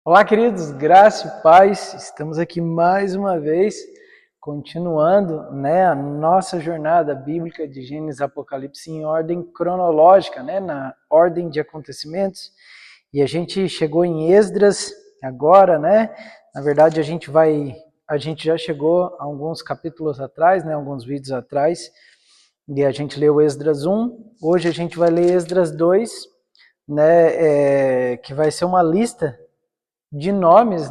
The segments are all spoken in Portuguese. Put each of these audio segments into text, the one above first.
Olá, queridos, graça e paz. Estamos aqui mais uma vez, continuando, a nossa jornada bíblica de Gênesis e Apocalipse em ordem cronológica, na ordem de acontecimentos. E a gente chegou em Esdras agora, Na verdade, a gente já chegou a alguns capítulos atrás, alguns vídeos atrás, e a gente leu Esdras 1. Hoje a gente vai ler Esdras 2, que vai ser uma lista de nomes,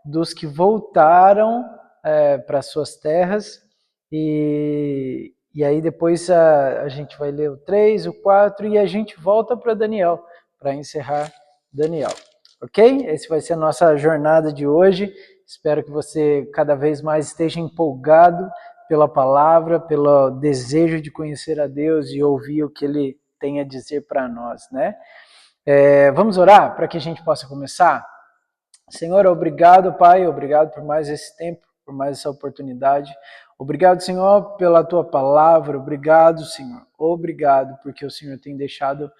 dos que voltaram para suas terras, e aí depois a gente vai ler o 3, o 4, e a gente volta para Daniel, para encerrar Daniel, ok? Essa vai ser a nossa jornada de hoje. Espero que você cada vez mais esteja empolgado pela palavra, pelo desejo de conhecer a Deus e ouvir o que Ele tem a dizer para nós, vamos orar para que a gente possa começar? Senhor, obrigado, Pai, obrigado por mais esse tempo, por mais essa oportunidade. Obrigado, Senhor, pela Tua palavra. Obrigado, Senhor. Obrigado, porque o Senhor tem deixado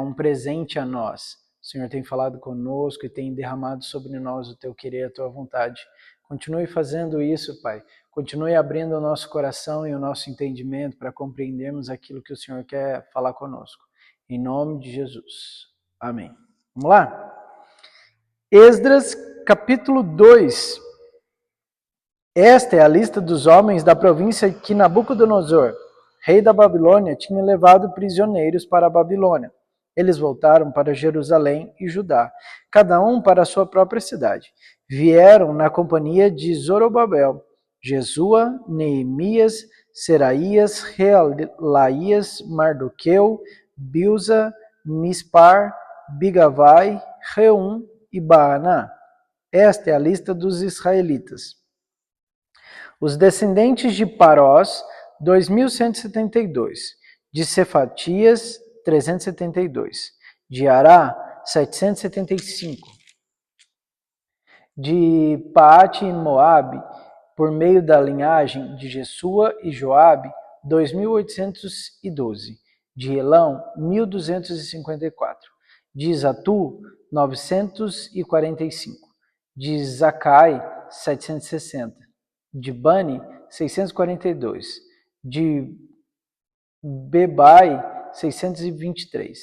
um presente a nós. O Senhor tem falado conosco e tem derramado sobre nós o Teu querer, a Tua vontade. Continue fazendo isso, Pai. Continue abrindo o nosso coração e o nosso entendimento para compreendermos aquilo que o Senhor quer falar conosco. Em nome de Jesus. Amém. Vamos lá? Esdras, capítulo 2. Esta é a lista dos homens da província que Nabucodonosor, rei da Babilônia, tinha levado prisioneiros para a Babilônia. Eles voltaram para Jerusalém e Judá, cada um para a sua própria cidade. Vieram na companhia de Zorobabel, Jesua, Neemias, Seraías, Realaías, Mardoqueu, Bilza, Mispar, Bigavai, Reum e Baaná. Esta é a lista dos israelitas. Os descendentes de Parós, 2.172. De Cefatias, 372. De Ará, 775. De Paate e Moabe, por meio da linhagem de Jesua e Joabe, 2.812. De Elão, 1.254. De Zatu, 945. De Zacai, 760. De Bani, 642. De Bebai, 623.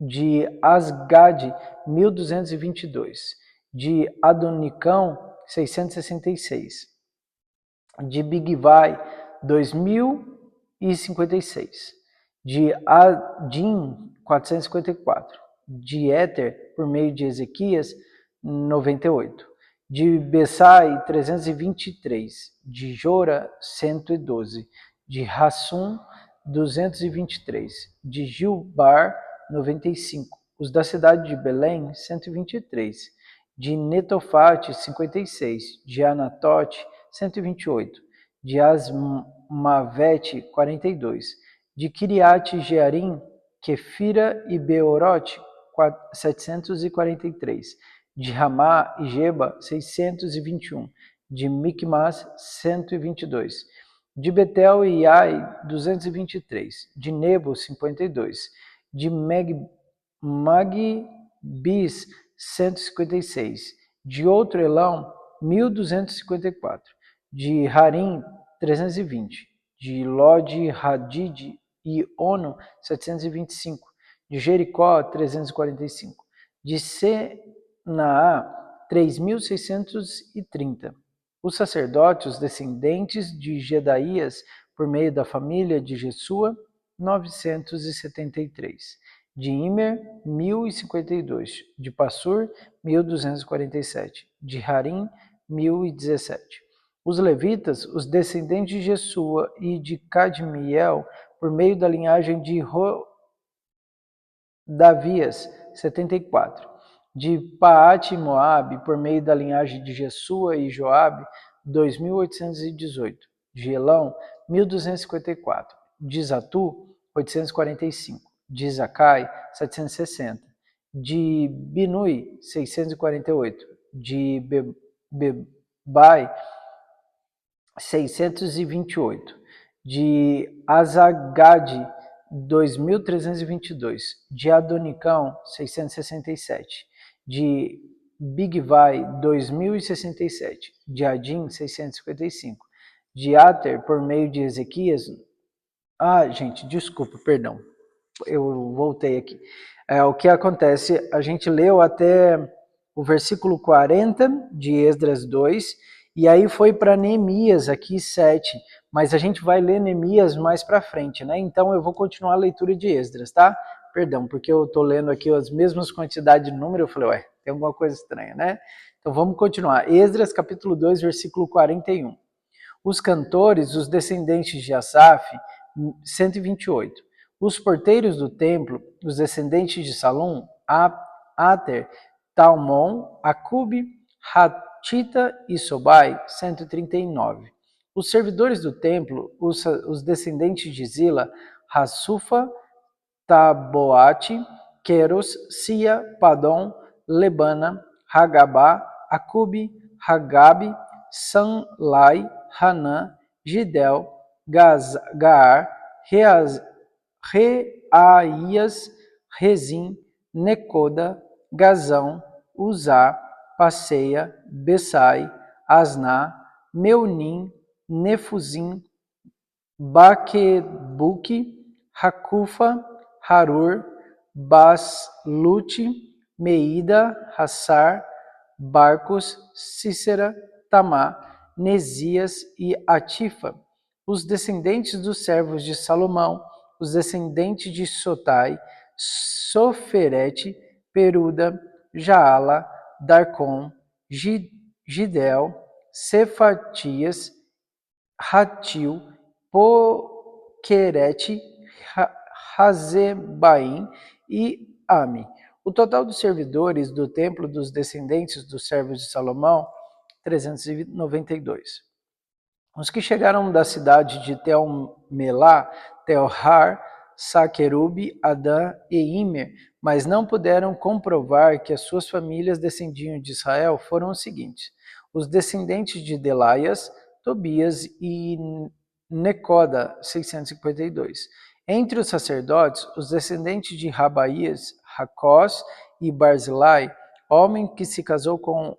De Asgade, 1.222. De Adonicão, 666. De Bigvai, 2.056. De Adim, 454. De Éter, por meio de Ezequias, 98. De Bessai, 323. De Jora, 112. De Hassum, 223. De Gilbar, 95. Os da cidade de Belém, 123. De Netofate, 56. De Anatote, 128. De Asmavete, 42. De Kiriate Jearim, Quefira e Beorote, 743. De Ramá e Geba, 621. De Micmas, 122. De Betel e Ai, 223. De Nebo, 52. De Magbis, 156. De outro Elão, 1.254. De Harim, 320. De Lod, Hadid e Ono, 725. De Jericó, 345. De Senaá, 3.630. Os sacerdotes, os descendentes de Jedaías, por meio da família de Jesua, 973. De Imer, 1.052. De Passur, 1.247. De Harim, 1.017. Os levitas, os descendentes de Jesua e de Cadmiel, por meio da linhagem de Davias, 74. De Paate e Moabe, por meio da linhagem de Jesua e Joabe, 2.818. De Elão, 1.254. De Zatu, 845. De Zacai, 760. De Binui, 648. De Bebai, 628. De Azagade, 2.322. De Adonicão, 667. De Bigvai 2067, de Adin 655, de Ater por meio de Ezequias. Gente, desculpa, perdão, eu voltei aqui. O que acontece, a gente leu até o versículo 40 de Esdras 2, e aí foi para Neemias aqui 7, mas a gente vai ler Neemias mais para frente, né? Então eu vou continuar a leitura de Esdras, tá? Perdão, porque eu estou lendo aqui as mesmas quantidades de número, eu falei, ué, tem alguma coisa estranha, né? Então vamos continuar. Esdras capítulo 2, versículo 41. Os cantores, os descendentes de Asaf, 128. Os porteiros do templo, os descendentes de Salom, Ater, Talmon, Acube, Hatita e Sobai, 139. Os servidores do templo, os descendentes de Zila, Hasufa, Taboate, Queros, Sia, Padom, Lebana, Hagabá, Acube, Hagabe, Sanlai, Hanã, Gidel, Gaar, Reaías, Rezim, Necoda, Gazão, Uzá, Passeia, Bessai, Asná, Meunim, Nefuzim, Baquebuque, Hacufa, Harur, Baslute, Meida, Hassar, Barcos, Cícera, Tamá, Nesias e Atifa, os descendentes dos servos de Salomão, os descendentes de Sotai, Soferete, Peruda, Jaala, Darcon, Gidel, Cefatias, Ratil, Poquerete, Razebaim e Ami. O total dos servidores do templo dos descendentes dos servos de Salomão, 392. Os que chegaram da cidade de Tel-Melá, Tel-Har, Saquerube, Adã e Imer, mas não puderam comprovar que as suas famílias descendiam de Israel, foram os seguintes: os descendentes de Delaias, Tobias e Necoda, 652. Entre os sacerdotes, os descendentes de Rabaías, Racós e Barzilai, homem que se casou com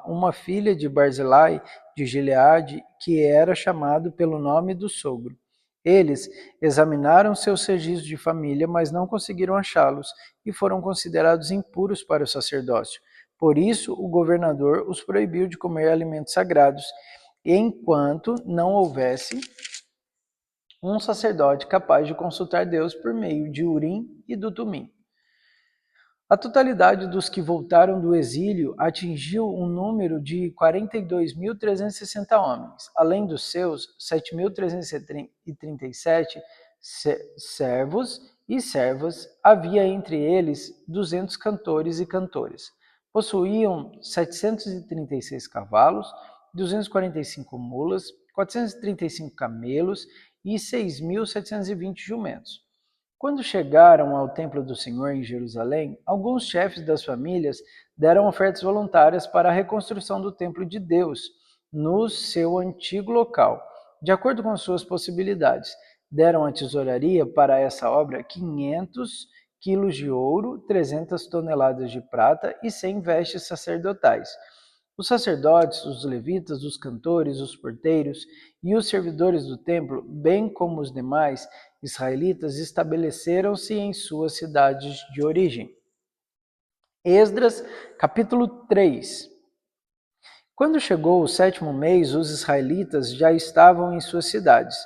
uma filha de Barzilai de Gileade, que era chamado pelo nome do sogro. Eles examinaram seus registros de família, mas não conseguiram achá-los e foram considerados impuros para o sacerdócio. Por isso, o governador os proibiu de comer alimentos sagrados, enquanto não houvesse um sacerdote capaz de consultar Deus por meio de Urim e do Tumim. A totalidade dos que voltaram do exílio atingiu um número de 42.360 homens. Além dos seus, 7.337 servos e servas, havia entre eles 200 cantores e cantoras. Possuíam 736 cavalos, 245 mulas, 435 camelos e 6.720 jumentos. Quando chegaram ao templo do Senhor em Jerusalém, alguns chefes das famílias deram ofertas voluntárias para a reconstrução do templo de Deus no seu antigo local, de acordo com suas possibilidades. Deram à tesouraria para essa obra 500 quilos de ouro, 300 toneladas de prata e 100 vestes sacerdotais. Os sacerdotes, os levitas, os cantores, os porteiros e os servidores do templo, bem como os demais israelitas, estabeleceram-se em suas cidades de origem. Esdras, capítulo 3. Quando chegou o 7º mês, os israelitas já estavam em suas cidades,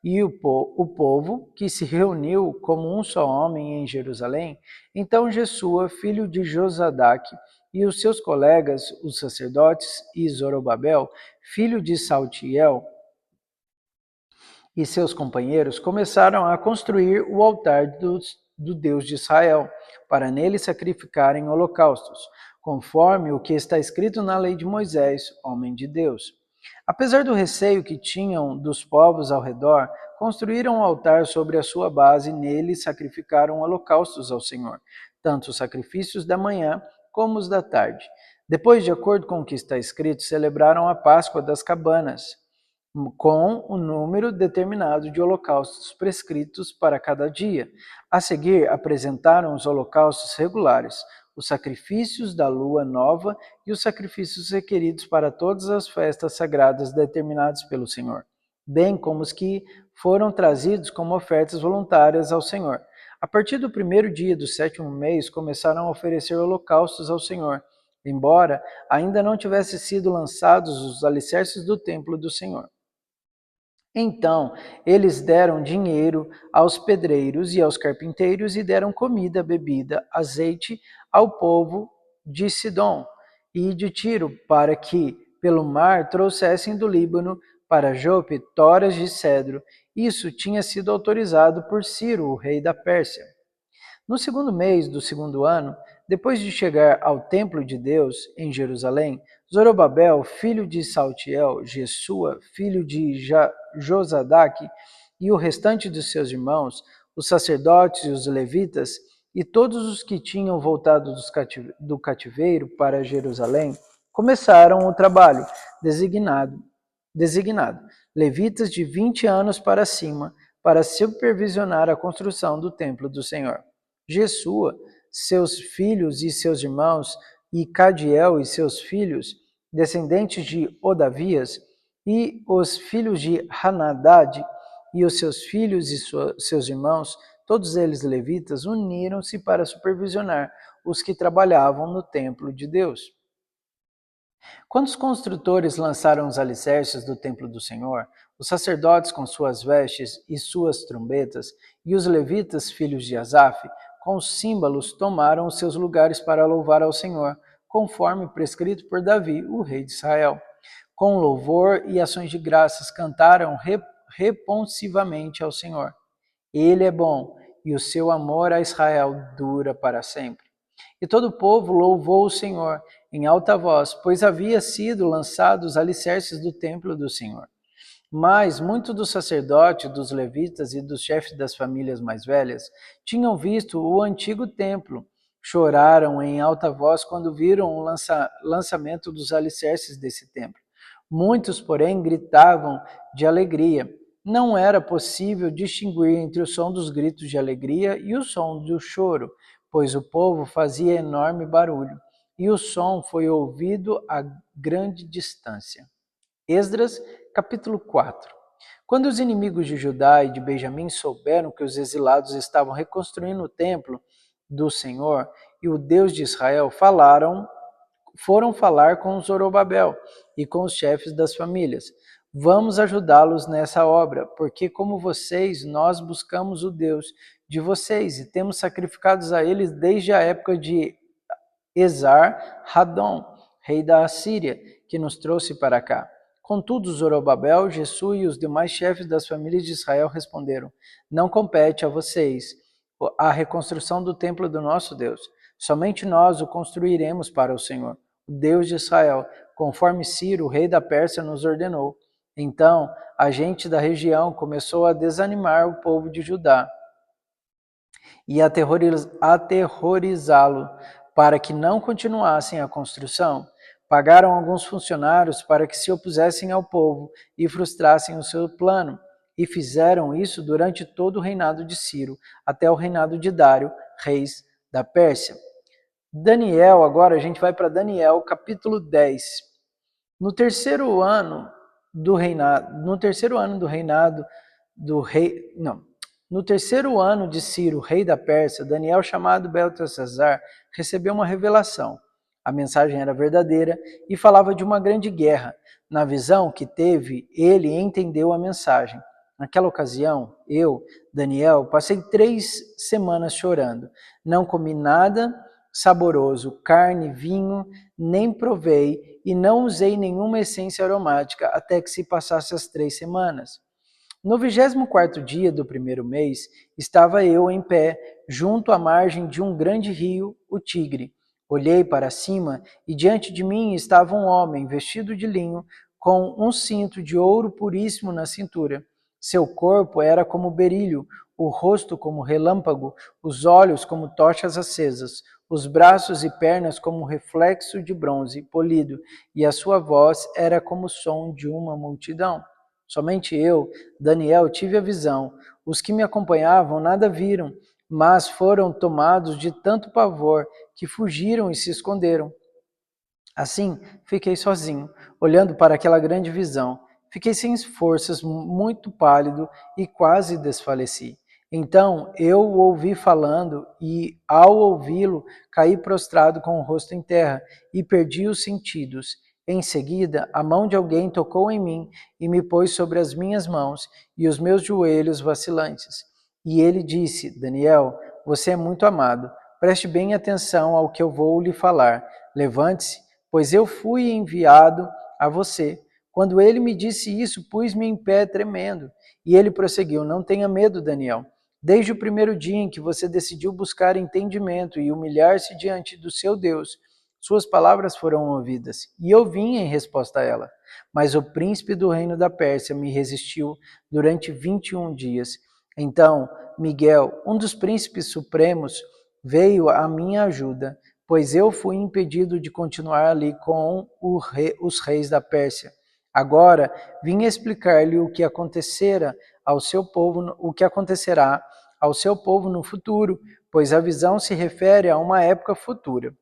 e o povo, que se reuniu como um só homem em Jerusalém, então Jesua, filho de Josadaque, e os seus colegas, os sacerdotes, e Zorobabel, filho de Saltiel, e seus companheiros começaram a construir o altar do Deus de Israel, para nele sacrificarem holocaustos, conforme o que está escrito na lei de Moisés, homem de Deus. Apesar do receio que tinham dos povos ao redor, construíram um altar sobre a sua base e nele sacrificaram holocaustos ao Senhor, tanto os sacrifícios da manhã como os da tarde. Depois, de acordo com o que está escrito, celebraram a Páscoa das Cabanas, com o número determinado de holocaustos prescritos para cada dia. A seguir, apresentaram os holocaustos regulares, os sacrifícios da lua nova e os sacrifícios requeridos para todas as festas sagradas determinadas pelo Senhor, bem como os que foram trazidos como ofertas voluntárias ao Senhor. A partir do primeiro dia do 7º mês, começaram a oferecer holocaustos ao Senhor, embora ainda não tivessem sido lançados os alicerces do templo do Senhor. Então eles deram dinheiro aos pedreiros e aos carpinteiros e deram comida, bebida, azeite ao povo de Sidom e de Tiro, para que pelo mar trouxessem do Líbano para Jope toras de cedro. Isso tinha sido autorizado por Ciro, o rei da Pérsia. No segundo mês do segundo ano, depois de chegar ao templo de Deus em Jerusalém, Zorobabel, filho de Saltiel, Jesua, filho de Josadaque, e o restante de seus irmãos, os sacerdotes e os levitas, e todos os que tinham voltado do cativeiro para Jerusalém, começaram o trabalho designado, levitas de 20 anos para cima, para supervisionar a construção do templo do Senhor. Jesua, seus filhos e seus irmãos, e Cadiel e seus filhos, descendentes de Odavias, e os filhos de Hanadad, e os seus filhos e seus irmãos, todos eles levitas, uniram-se para supervisionar os que trabalhavam no templo de Deus. Quando os construtores lançaram os alicerces do templo do Senhor, os sacerdotes com suas vestes e suas trombetas, e os levitas, filhos de Asaf, com os símbolos, tomaram os seus lugares para louvar ao Senhor, conforme prescrito por Davi, o rei de Israel. Com louvor e ações de graças cantaram responsivamente ao Senhor. Ele é bom, e o seu amor a Israel dura para sempre. E todo o povo louvou o Senhor em alta voz, pois havia sido lançados os alicerces do templo do Senhor. Mas muitos dos sacerdotes, dos levitas e dos chefes das famílias mais velhas tinham visto o antigo templo. Choraram em alta voz quando viram o lançamento dos alicerces desse templo. Muitos, porém, gritavam de alegria. Não era possível distinguir entre o som dos gritos de alegria e o som do choro, pois o povo fazia enorme barulho, e o som foi ouvido a grande distância. Esdras, capítulo 4. Quando os inimigos de Judá e de Benjamim souberam que os exilados estavam reconstruindo o templo do Senhor e o Deus de Israel, foram falar com Zorobabel e com os chefes das famílias. Vamos ajudá-los nessa obra, porque como vocês, nós buscamos o Deus de vocês e temos sacrificado a eles desde a época de Esar-Hadon, rei da Assíria, que nos trouxe para cá. Contudo, Zorobabel, Jesu e os demais chefes das famílias de Israel responderam: não compete a vocês a reconstrução do templo do nosso Deus. Somente nós o construiremos para o Senhor, o Deus de Israel, conforme Ciro, rei da Pérsia, nos ordenou. Então, a gente da região começou a desanimar o povo de Judá e aterrorizá-lo para que não continuassem a construção. Pagaram alguns funcionários para que se opusessem ao povo e frustrassem o seu plano, e fizeram isso durante todo o reinado de Ciro, até o reinado de Dário, reis da Pérsia. Daniel, agora a gente vai para Daniel, capítulo 10. No terceiro ano do reinado no terceiro ano de Ciro, rei da Pérsia, Daniel, chamado Beltesazar, recebeu uma revelação. A mensagem era verdadeira e falava de uma grande guerra. Na visão que teve, ele entendeu a mensagem. Naquela ocasião, eu, Daniel, passei 3 semanas chorando. Não comi nada saboroso, carne, vinho, nem provei e não usei nenhuma essência aromática até que se passasse as 3 semanas. No 24º dia do primeiro mês, estava eu em pé, junto à margem de um grande rio, o Tigre. Olhei para cima e diante de mim estava um homem vestido de linho, com um cinto de ouro puríssimo na cintura. Seu corpo era como berílio, o rosto como relâmpago, os olhos como tochas acesas, os braços e pernas como reflexo de bronze polido, e a sua voz era como o som de uma multidão. Somente eu, Daniel, tive a visão. Os que me acompanhavam nada viram. mas foram tomados de tanto pavor que fugiram e se esconderam. Assim, fiquei sozinho, olhando para aquela grande visão. Fiquei sem forças, muito pálido e quase desfaleci. Então eu o ouvi falando e, ao ouvi-lo, caí prostrado com o rosto em terra e perdi os sentidos. Em seguida, a mão de alguém tocou em mim e me pôs sobre as minhas mãos e os meus joelhos vacilantes. E ele disse: Daniel, você é muito amado. Preste bem atenção ao que eu vou lhe falar. Levante-se, pois eu fui enviado a você. Quando ele me disse isso, pus-me em pé tremendo. E ele prosseguiu: Não tenha medo, Daniel. Desde o primeiro dia em que você decidiu buscar entendimento e humilhar-se diante do seu Deus, suas palavras foram ouvidas, e eu vim em resposta a ela. Mas o príncipe do reino da Pérsia me resistiu durante 21 dias. Então, Miguel, um dos príncipes supremos, veio à minha ajuda, pois eu fui impedido de continuar ali com os reis da Pérsia. Agora vim explicar-lhe o que acontecera ao seu povo, o que acontecerá ao seu povo no futuro, pois a visão se refere a uma época futura.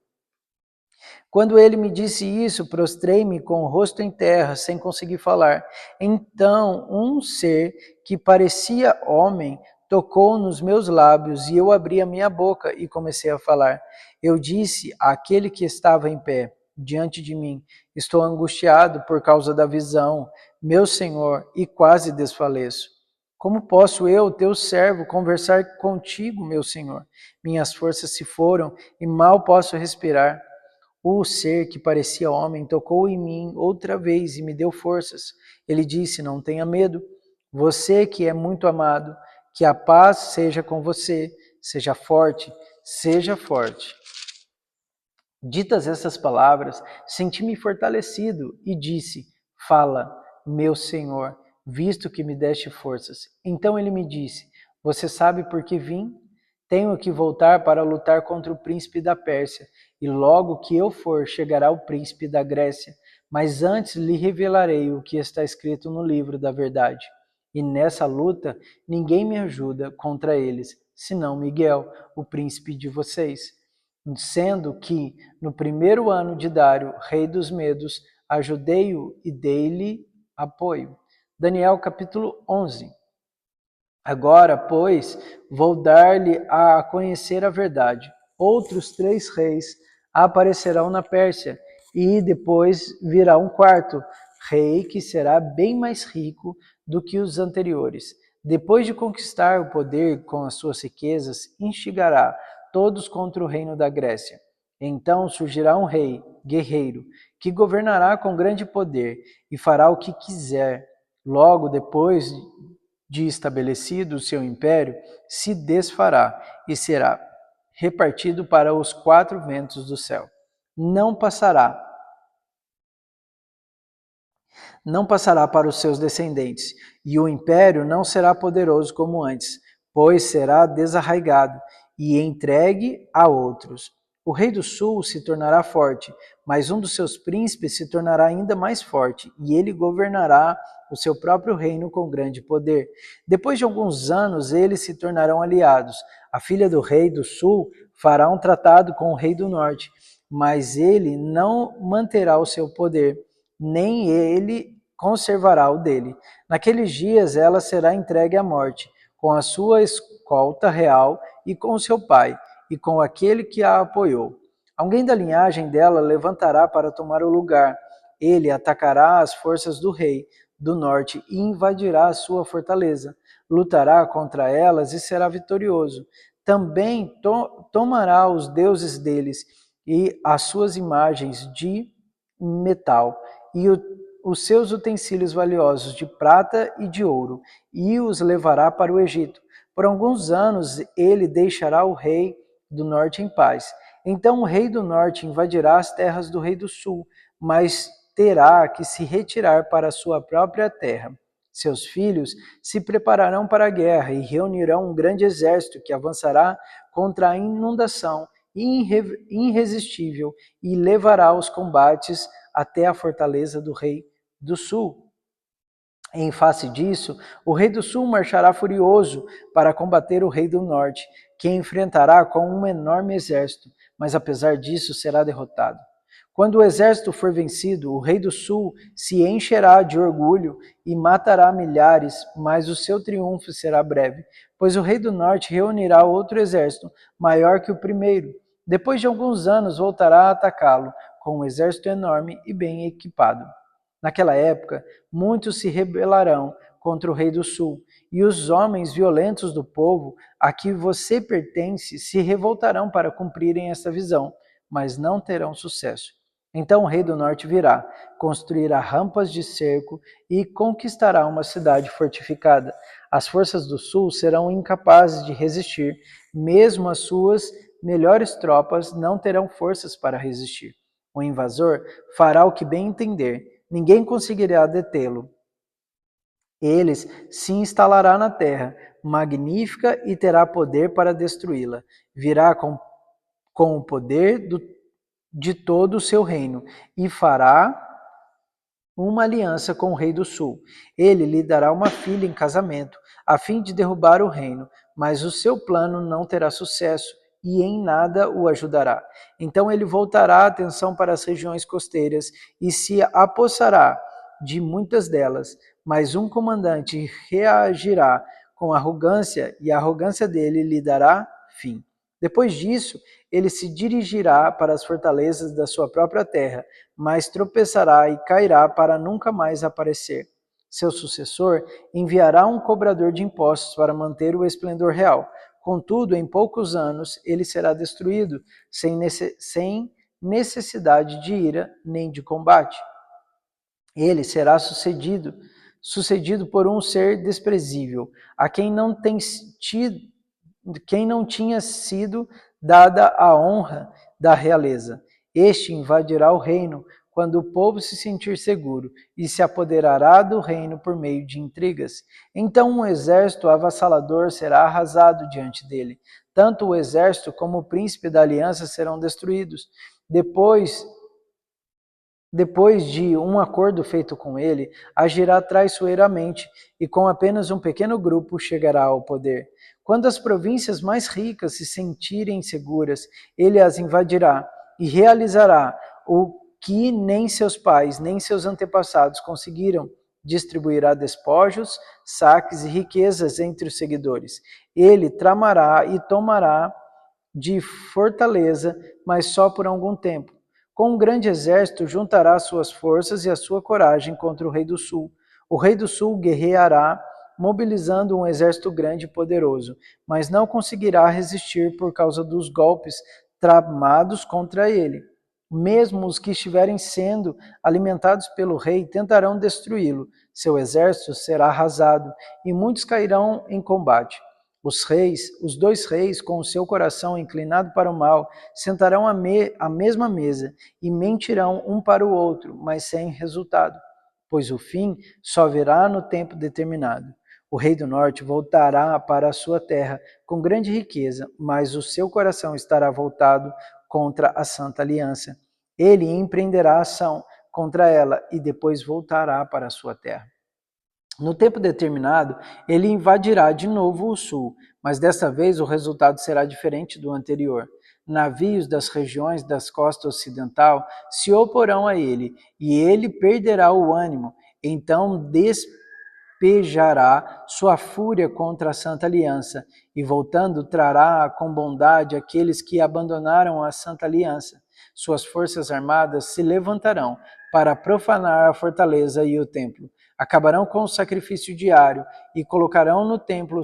Quando ele me disse isso, prostrei-me com o rosto em terra, sem conseguir falar. Então, um ser que parecia homem tocou nos meus lábios e eu abri a minha boca e comecei a falar. Eu disse àquele que estava em pé diante de mim: Estou angustiado por causa da visão, meu Senhor, e quase desfaleço. Como posso eu, teu servo, conversar contigo, meu Senhor? Minhas forças se foram e mal posso respirar. O ser que parecia homem tocou em mim outra vez e me deu forças. Ele disse: Não tenha medo, você que é muito amado, que a paz seja com você, seja forte, seja forte. Ditas essas palavras, senti-me fortalecido e disse: Fala, meu Senhor, visto que me deste forças. Então ele me disse: Você sabe por que vim? Tenho que voltar para lutar contra o príncipe da Pérsia, e logo que eu for, chegará o príncipe da Grécia. Mas antes lhe revelarei o que está escrito no livro da verdade. E nessa luta, ninguém me ajuda contra eles, senão Miguel, o príncipe de vocês. Sendo que, no primeiro ano de Dário, rei dos Medos, ajudei-o e dei-lhe apoio. Daniel capítulo 11. Agora, pois, vou dar-lhe a conhecer a verdade. Outros 3 reis aparecerão na Pérsia, e depois virá um quarto rei que será bem mais rico do que os anteriores. Depois de conquistar o poder com as suas riquezas, instigará todos contra o reino da Grécia. Então surgirá um rei, guerreiro, que governará com grande poder e fará o que quiser. Logo depois de estabelecido o seu império, se desfará e será repartido para os 4 ventos do céu. Não passará para os seus descendentes, e o império não será poderoso como antes, pois será desarraigado e entregue a outros. O rei do sul se tornará forte, mas um dos seus príncipes se tornará ainda mais forte, e ele governará o seu próprio reino com grande poder. Depois de alguns anos, eles se tornarão aliados. A filha do rei do sul fará um tratado com o rei do norte, mas ele não manterá o seu poder, nem ele conservará o dele. Naqueles dias ela será entregue à morte, com a sua escolta real e com seu pai, e com aquele que a apoiou. Alguém da linhagem dela levantará para tomar o lugar. Ele atacará as forças do rei do norte e invadirá a sua fortaleza. Lutará contra elas e será vitorioso. Também tomará os deuses deles e as suas imagens de metal e os seus utensílios valiosos de prata e de ouro, e os levará para o Egito. Por alguns anos ele deixará o rei do norte em paz. Então o rei do norte invadirá as terras do rei do sul, mas terá que se retirar para a sua própria terra. Seus filhos se prepararão para a guerra e reunirão um grande exército que avançará contra a inundação irresistível e levará os combates até a fortaleza do rei do sul. Em face disso, o rei do sul marchará furioso para combater o rei do norte, que enfrentará com um enorme exército, mas apesar disso será derrotado. Quando o exército for vencido, o rei do sul se encherá de orgulho e matará milhares, mas o seu triunfo será breve, pois o rei do norte reunirá outro exército maior que o primeiro. Depois de alguns anos voltará a atacá-lo, com um exército enorme e bem equipado. Naquela época, muitos se rebelarão contra o rei do sul, e os homens violentos do povo a que você pertence se revoltarão para cumprirem esta visão, mas não terão sucesso. Então o rei do norte virá, construirá rampas de cerco e conquistará uma cidade fortificada. As forças do sul serão incapazes de resistir, mesmo as suas melhores tropas não terão forças para resistir. O invasor fará o que bem entender. Ninguém conseguirá detê-lo. Ele se instalará na terra, magnífica, e terá poder para destruí-la. Virá com o poder de todo o seu reino e fará uma aliança com o rei do sul. Ele lhe dará uma filha em casamento, a fim de derrubar o reino, mas o seu plano não terá sucesso e em nada o ajudará. Então ele voltará a atenção para as regiões costeiras e se apossará de muitas delas, mas um comandante reagirá com arrogância e a arrogância dele lhe dará fim. Depois disso, ele se dirigirá para as fortalezas da sua própria terra, mas tropeçará e cairá para nunca mais aparecer. Seu sucessor enviará um cobrador de impostos para manter o esplendor real. Contudo, em poucos anos, ele será destruído, sem necessidade de ira nem de combate. Ele será sucedido por um ser desprezível, a quem não tinha sido dada a honra da realeza. Este invadirá o reino quando o povo se sentir seguro e se apoderará do reino por meio de intrigas. Então um exército avassalador será arrasado diante dele. Tanto o exército como o príncipe da aliança serão destruídos. Depois de um acordo feito com ele, agirá traiçoeiramente e com apenas um pequeno grupo chegará ao poder. Quando as províncias mais ricas se sentirem seguras, ele as invadirá e realizará o que nem seus pais nem seus antepassados conseguiram. Distribuirá despojos, saques e riquezas entre os seguidores. Ele tramará e tomará de fortaleza, mas só por algum tempo. Com um grande exército, juntará suas forças e a sua coragem contra o rei do sul. O rei do sul guerreará, mobilizando um exército grande e poderoso, mas não conseguirá resistir por causa dos golpes tramados contra ele. Mesmo os que estiverem sendo alimentados pelo rei tentarão destruí-lo. Seu exército será arrasado e muitos cairão em combate. Os dois reis, com o seu coração inclinado para o mal, sentarão à mesma mesa e mentirão um para o outro, mas sem resultado, pois o fim só virá no tempo determinado. O rei do norte voltará para a sua terra com grande riqueza, mas o seu coração estará voltado contra a Santa Aliança. Ele empreenderá ação contra ela e depois voltará para a sua terra. No tempo determinado, ele invadirá de novo o sul, mas desta vez o resultado será diferente do anterior. Navios das regiões das costas ocidental se oporão a ele, e ele perderá o ânimo. Então despejará sua fúria contra a Santa Aliança, e voltando trará com bondade aqueles que abandonaram a Santa Aliança. Suas forças armadas se levantarão para profanar a fortaleza e o templo. Acabarão com o sacrifício diário e colocarão no templo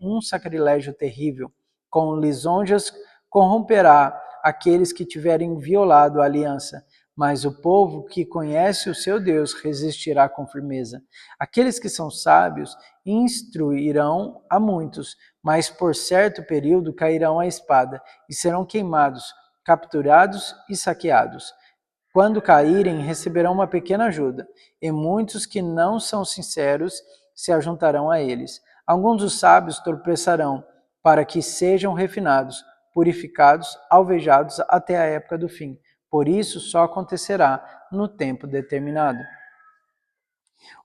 um sacrilégio terrível. Com lisonjas corromperá aqueles que tiverem violado a aliança, mas o povo que conhece o seu Deus resistirá com firmeza. Aqueles que são sábios instruirão a muitos, mas por certo período cairão à espada e serão queimados, capturados e saqueados. Quando caírem, receberão uma pequena ajuda, e muitos que não são sinceros se ajuntarão a eles. Alguns dos sábios tropeçarão, para que sejam refinados, purificados, alvejados até a época do fim. Por isso só acontecerá no tempo determinado.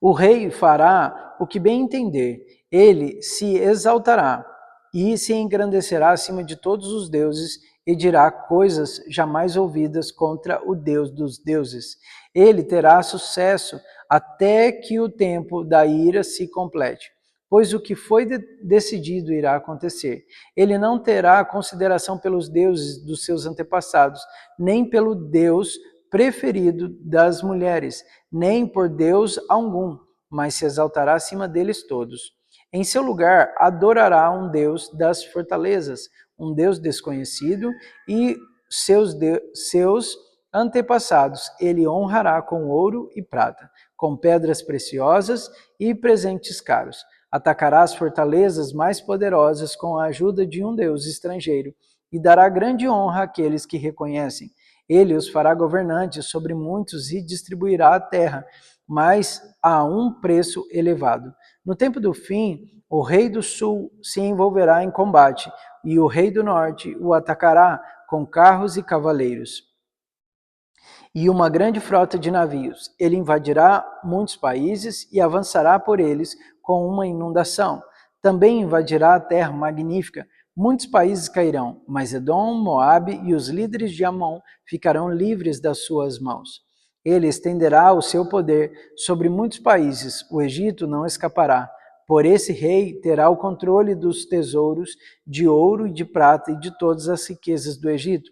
O rei fará o que bem entender, ele se exaltará e se engrandecerá acima de todos os deuses e dirá coisas jamais ouvidas contra o Deus dos deuses. Ele terá sucesso até que o tempo da ira se complete, pois o que foi decidido irá acontecer. Ele não terá consideração pelos deuses dos seus antepassados, nem pelo Deus preferido das mulheres, nem por Deus algum, mas se exaltará acima deles todos. Em seu lugar, adorará um Deus das fortalezas, um Deus desconhecido, e seus antepassados ele honrará com ouro e prata, com pedras preciosas e presentes caros. Atacará as fortalezas mais poderosas com a ajuda de um Deus estrangeiro e dará grande honra àqueles que reconhecem. Ele os fará governantes sobre muitos e distribuirá a terra, mas a um preço elevado. No tempo do fim, o rei do sul se envolverá em combate, e o rei do norte o atacará com carros e cavaleiros e uma grande frota de navios. Ele invadirá muitos países e avançará por eles com uma inundação. Também invadirá a terra magnífica. Muitos países cairão, mas Edom, Moabe e os líderes de Amon ficarão livres das suas mãos. Ele estenderá o seu poder sobre muitos países. O Egito não escapará. Por esse rei terá o controle dos tesouros de ouro e de prata e de todas as riquezas do Egito.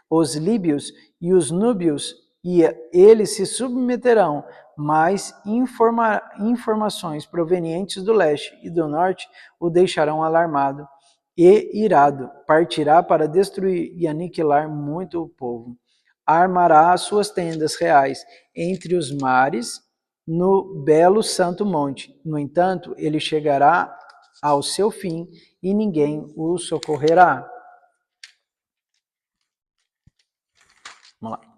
Os líbios e os núbios e eles se submeterão, mas informações provenientes do leste e do norte o deixarão alarmado e irado. Partirá para destruir e aniquilar muito o povo. Armará as suas tendas reais entre os mares, no belo santo monte. No entanto, ele chegará ao seu fim e ninguém o socorrerá. Vamos lá.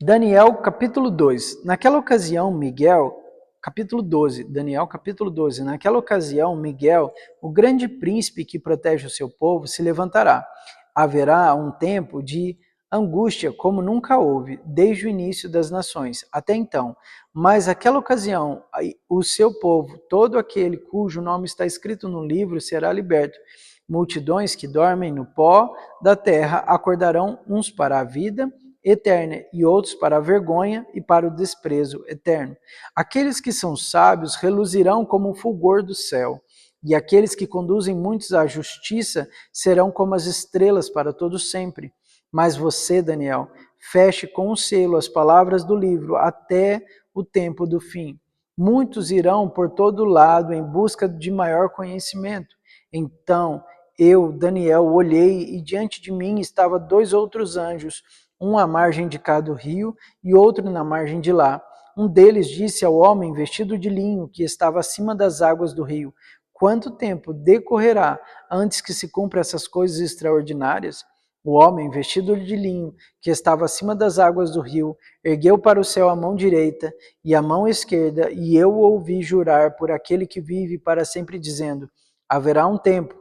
Daniel capítulo 2. Naquela ocasião, Miguel, capítulo 12, Daniel capítulo 12. Naquela ocasião, Miguel, o grande príncipe que protege o seu povo, se levantará. Haverá um tempo de angústia como nunca houve, desde o início das nações, até então. Mas aquela ocasião, o seu povo, todo aquele cujo nome está escrito no livro, será liberto. Multidões que dormem no pó da terra acordarão uns para a vida eterna e outros para a vergonha e para o desprezo eterno. Aqueles que são sábios reluzirão como o fulgor do céu, e aqueles que conduzem muitos à justiça serão como as estrelas para todo sempre. Mas você, Daniel, feche com um selo as palavras do livro até o tempo do fim. Muitos irão por todo lado em busca de maior conhecimento. Então eu, Daniel, olhei e diante de mim estavam dois outros anjos, um à margem de cada rio e outro na margem de lá. Um deles disse ao homem vestido de linho que estava acima das águas do rio: quanto tempo decorrerá antes que se cumpra essas coisas extraordinárias? O homem vestido de linho que estava acima das águas do rio ergueu para o céu a mão direita e a mão esquerda, e eu o ouvi jurar por aquele que vive para sempre, dizendo: haverá um tempo,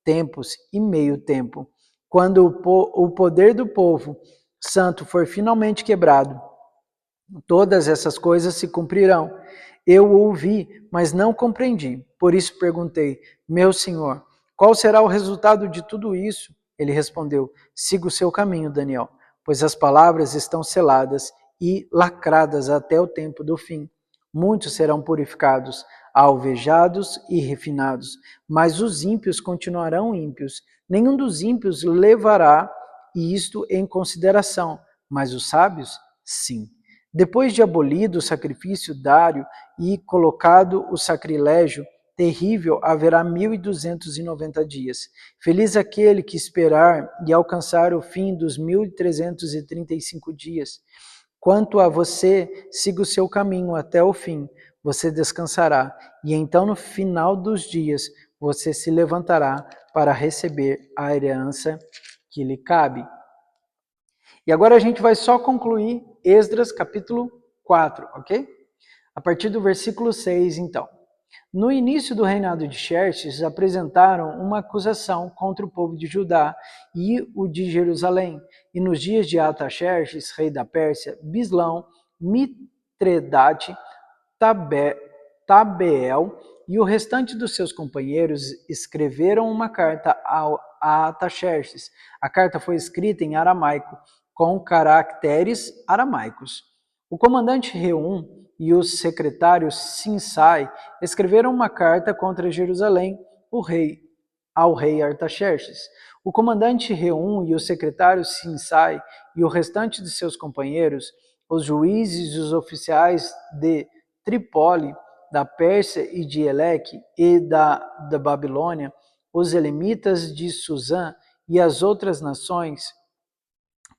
tempos e meio tempo, quando o poder do povo santo for finalmente quebrado, todas essas coisas se cumprirão. Eu ouvi, mas não compreendi. Por isso perguntei: meu senhor, qual será o resultado de tudo isso? Ele respondeu: siga o seu caminho, Daniel, pois as palavras estão seladas e lacradas até o tempo do fim. Muitos serão purificados, alvejados e refinados, mas os ímpios continuarão ímpios. Nenhum dos ímpios levará isto em consideração, mas os sábios, sim. Depois de abolido o sacrifício dário e colocado o sacrilégio terrível, haverá 1290 dias. Feliz aquele que esperar e alcançar o fim dos 1335 dias. Quanto a você, siga o seu caminho até o fim, você descansará, e então no final dos dias você se levantará para receber a herança que lhe cabe. E agora a gente vai só concluir Esdras capítulo 4, ok? A partir do versículo 6, então. No início do reinado de Xerxes, apresentaram uma acusação contra o povo de Judá e o de Jerusalém. E nos dias de Artaxerxes, rei da Pérsia, Bislão, Mitredate, Tabeel e o restante dos seus companheiros escreveram uma carta a Artaxerxes. A carta foi escrita em aramaico, com caracteres aramaicos. O comandante Reum e o secretário Sinsai escreveram uma carta contra Jerusalém, ao rei Artaxerxes. O comandante Reum e o secretário Sinsai e o restante de seus companheiros, os juízes e os oficiais de Trípoli, da Pérsia e de Eleque e da Babilônia, os elemitas de Susã e as outras nações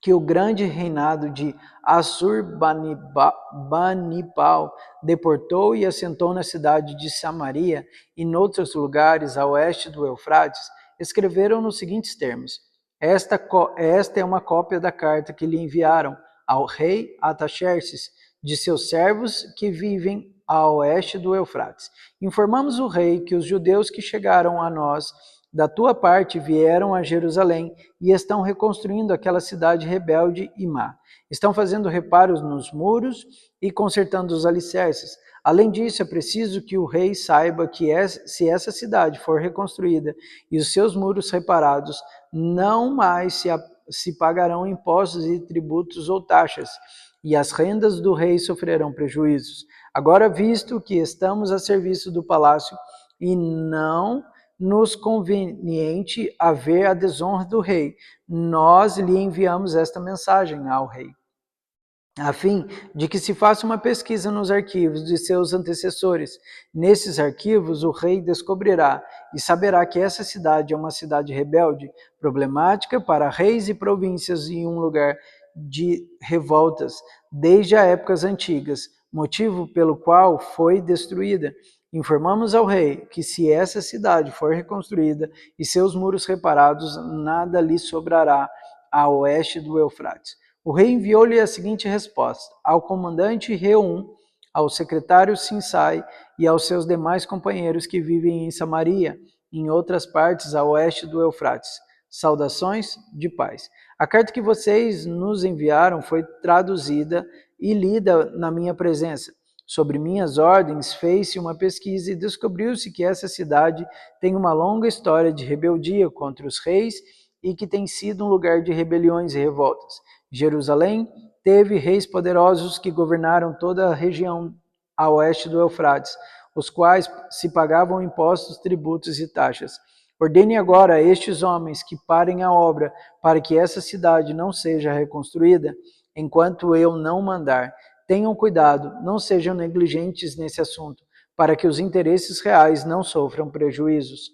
que o grande reinado de Assurbanipal deportou e assentou na cidade de Samaria e noutros lugares a oeste do Eufrates, escreveram nos seguintes termos: esta é uma cópia da carta que lhe enviaram ao rei Artaxerxes de seus servos que vivem a oeste do Eufrates. Informamos o rei que os judeus que chegaram a nós da tua parte vieram a Jerusalém e estão reconstruindo aquela cidade rebelde e má. Estão fazendo reparos nos muros e consertando os alicerces. Além disso, é preciso que o rei saiba que se essa cidade for reconstruída e os seus muros reparados, não mais se pagarão impostos e tributos ou taxas, e as rendas do rei sofrerão prejuízos. Agora, visto que estamos a serviço do palácio e não nos conveniente haver a desonra do rei, nós lhe enviamos esta mensagem ao rei, a fim de que se faça uma pesquisa nos arquivos de seus antecessores. Nesses arquivos, o rei descobrirá e saberá que essa cidade é uma cidade rebelde, problemática para reis e províncias e um lugar de revoltas desde as épocas antigas, motivo pelo qual foi destruída. Informamos ao rei que se essa cidade for reconstruída e seus muros reparados, nada lhe sobrará a oeste do Eufrates. O rei enviou-lhe a seguinte resposta: ao comandante Reum, ao secretário Sinsai e aos seus demais companheiros que vivem em Samaria, em outras partes a oeste do Eufrates. Saudações de paz. A carta que vocês nos enviaram foi traduzida e lida na minha presença. Sobre minhas ordens, fez-se uma pesquisa e descobriu-se que essa cidade tem uma longa história de rebeldia contra os reis e que tem sido um lugar de rebeliões e revoltas. Jerusalém teve reis poderosos que governaram toda a região a oeste do Eufrates, os quais se pagavam impostos, tributos e taxas. Ordene agora a estes homens que parem a obra para que essa cidade não seja reconstruída, enquanto eu não mandar. Tenham cuidado, não sejam negligentes nesse assunto, para que os interesses reais não sofram prejuízos.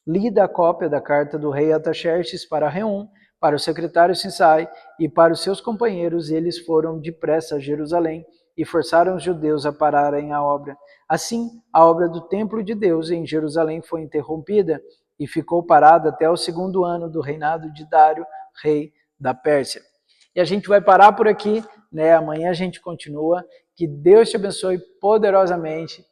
Lida a cópia da carta do rei Artaxerxes para Reum, para o secretário Sinsai e para os seus companheiros, eles foram depressa a Jerusalém e forçaram os judeus a pararem a obra. Assim, a obra do templo de Deus em Jerusalém foi interrompida e ficou parada até o 2º ano do reinado de Dário, rei da Pérsia. E a gente vai parar por aqui, né? Amanhã a gente continua. Que Deus te abençoe poderosamente.